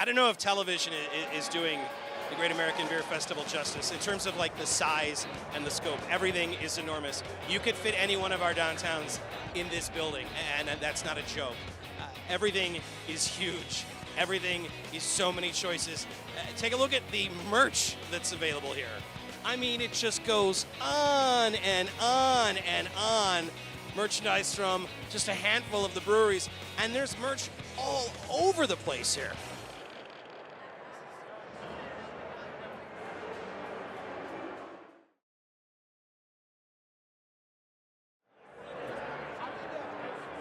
I don't know if television is doing the Great American Beer Festival justice in terms of like the size and the scope. Everything is enormous. You could fit any one of our downtowns in this building, and that's not a joke. Everything is huge. Everything is so many choices. Take a look at the merch that's available here. I mean, it just goes on and on and on. Merchandise from just a handful of the breweries, and there's merch all over the place here.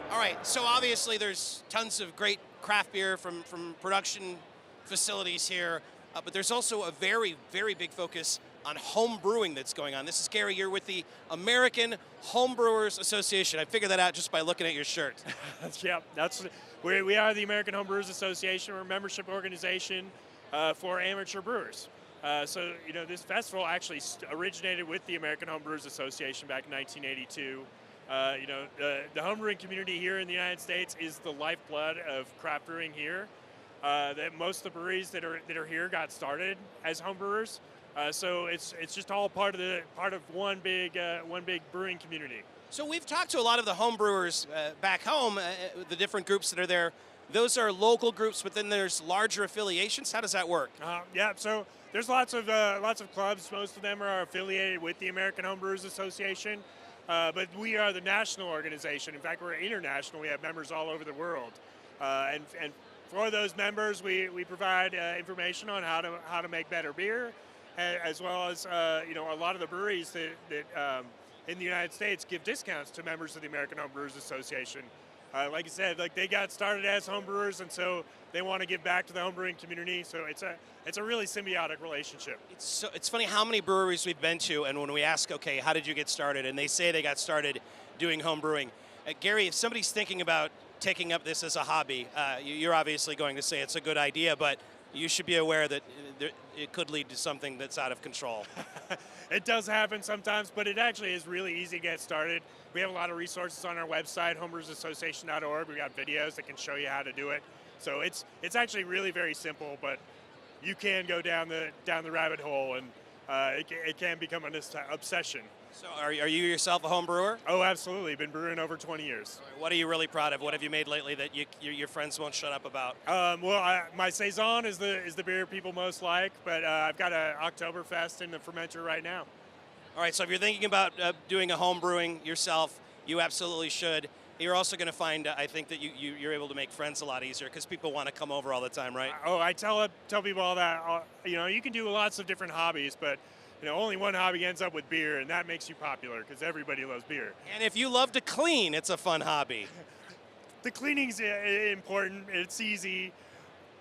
All right, so obviously there's tons of great craft beer from production facilities here, but there's also a very, very big focus on home brewing that's going on. This is Gary, you're with the American Homebrewers Association. I figured that out just by looking at your shirt. Yeah, we are the American Homebrewers Association. We're a membership organization for amateur brewers. So, you know, this festival actually originated with the American Homebrewers Association back in 1982. You know, the homebrewing community here in the United States is the lifeblood of craft brewing here. That most of the breweries that are here got started as homebrewers. So it's just all part of one big brewing community. So we've talked to a lot of the home brewers back home, the different groups that are there. Those are local groups, but then there's larger affiliations. How does that work? Yeah, so there's lots of clubs. Most of them are affiliated with the American Homebrewers Association, but we are the national organization. In fact, we're international. We have members all over the world, and for those members, we provide information on how to make better beer, as well as you know, a lot of the breweries that in the United States give discounts to members of the American Homebrewers Association. Like I said, like they got started as homebrewers, and so they want to give back to the homebrewing community. So it's a really symbiotic relationship. It's funny how many breweries we've been to, and when we ask, okay, how did you get started, and they say they got started doing home brewing. Gary, if somebody's thinking about taking up this as a hobby, you're obviously going to say it's a good idea, but you should be aware that it could lead to something that's out of control. It does happen sometimes, but it actually is really easy to get started. We have a lot of resources on our website, homebrewersassociation.org. We got videos that can show you how to do it. So it's actually really very simple, but you can go down the rabbit hole, and it can become an obsession. So are you yourself a home brewer? Oh, absolutely. Been brewing over 20 years. What are you really proud of? What have you made lately that your friends won't shut up about? Well, my Saison is the beer people most like, but I've got an Oktoberfest in the fermenter right now. All right, so if you're thinking about doing a home brewing yourself, you absolutely should. You're also going to find, I think, that you're able to make friends a lot easier because people want to come over all the time, right? Oh, I tell people all that. You know, you can do lots of different hobbies, but you know, only one hobby ends up with beer, and that makes you popular because everybody loves beer. And if you love to clean, it's a fun hobby. The cleaning's important. It's easy,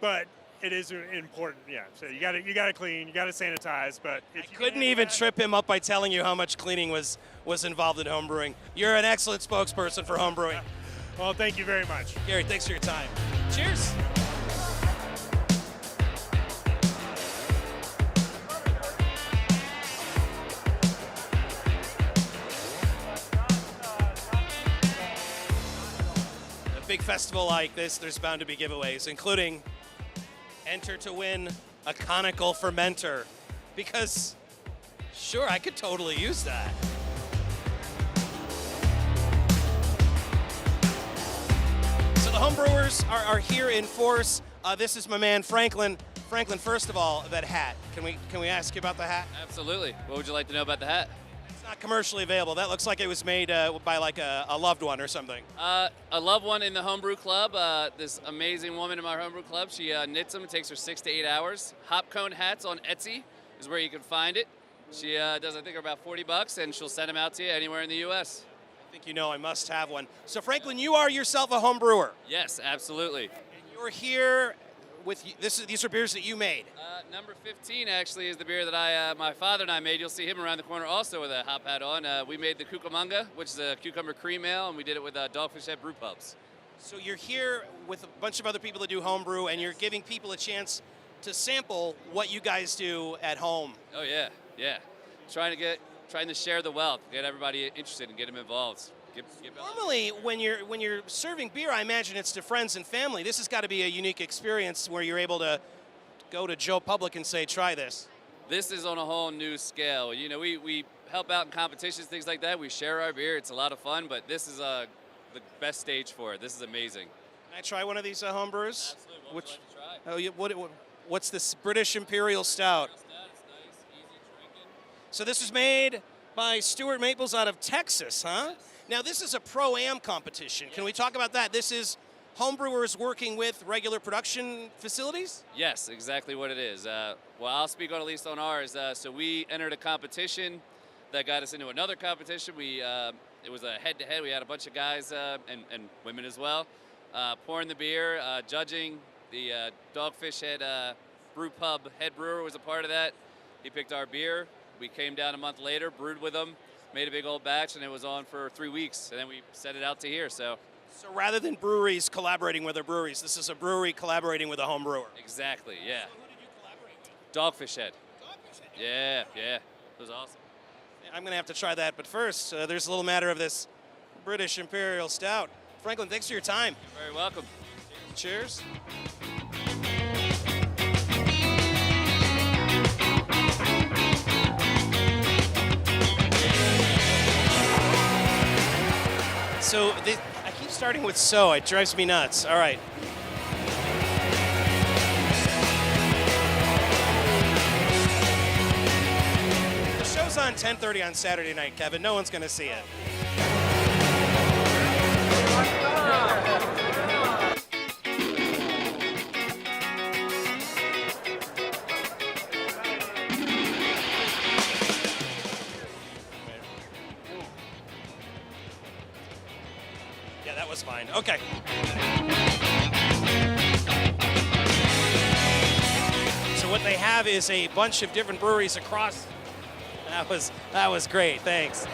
but it is important. Yeah. So you got to clean, you got to sanitize. But if I couldn't even trip him up by telling you how much cleaning was involved in home brewing. You're an excellent spokesperson for home brewing. Well, thank you very much, Gary. Thanks for your time. Cheers. Big festival like this, there's bound to be giveaways, including enter to win a conical fermenter, because sure, I could totally use that. So the homebrewers are here in force. This is my man Franklin. Franklin, first of all, that hat. Can we ask you about the hat? Absolutely. What would you like to know about the hat? It's not commercially available. That looks like it was made by like a loved one or something. A loved one in the homebrew club. This amazing woman in my homebrew club. She knits them. It takes her 6 to 8 hours. Hop cone hats on Etsy is where you can find it. She does, I think, about $40, and she'll send them out to you anywhere in the U.S. I think you know I must have one. So Franklin, you are yourself a home brewer. Yes, absolutely. And you're here with these are beers that you made. Number 15 actually is the beer that my father and I made. You'll see him around the corner also with a hop hat on. We made the Cucamonga, which is a cucumber cream ale, and we did it with Dogfish Head brew pubs. So you're here with a bunch of other people that do homebrew, and you're giving people a chance to sample what you guys do at home. Oh yeah, yeah. Trying to share the wealth, get everybody interested and get them involved. Normally, when you're serving beer, I imagine it's to friends and family. This has got to be a unique experience where you're able to go to Joe Public and say, try this. This is on a whole new scale. You know, we help out in competitions, things like that. We share our beer. It's a lot of fun, but this is the best stage for it. This is amazing. Can I try one of these homebrews? Absolutely. What would you like to try? What's this British Imperial Stout? It's nice, easy drinking. So this was made by Stuart Maples out of Texas, huh? Yes. Now this is a Pro-Am competition. Can we talk about that? This is homebrewers working with regular production facilities? Yes, exactly what it is. Well, I'll speak on at least on ours. So we entered a competition that got us into another competition. It was a head-to-head. We had a bunch of guys and women as well pouring the beer, judging. The Dogfish Head Brew Pub head brewer was a part of that. He picked our beer. We came down a month later, brewed with him, made a big old batch, and it was on for 3 weeks. And then we sent it out to here. So rather than breweries collaborating with other breweries, this is a brewery collaborating with a home brewer. Exactly, yeah. So who did you collaborate with? Dogfish Head. Dogfish Head. Yeah. It was awesome. I'm going to have to try that, but first, there's a little matter of this British Imperial Stout. Franklin, thanks for your time. You're very welcome. Cheers. So I keep starting with so. It drives me nuts. All right. The show's on 10:30 on Saturday night, Kevin. No one's going to see it. Yeah, that was fine. Okay. So what they have is a bunch of different breweries across. That was great. Thanks.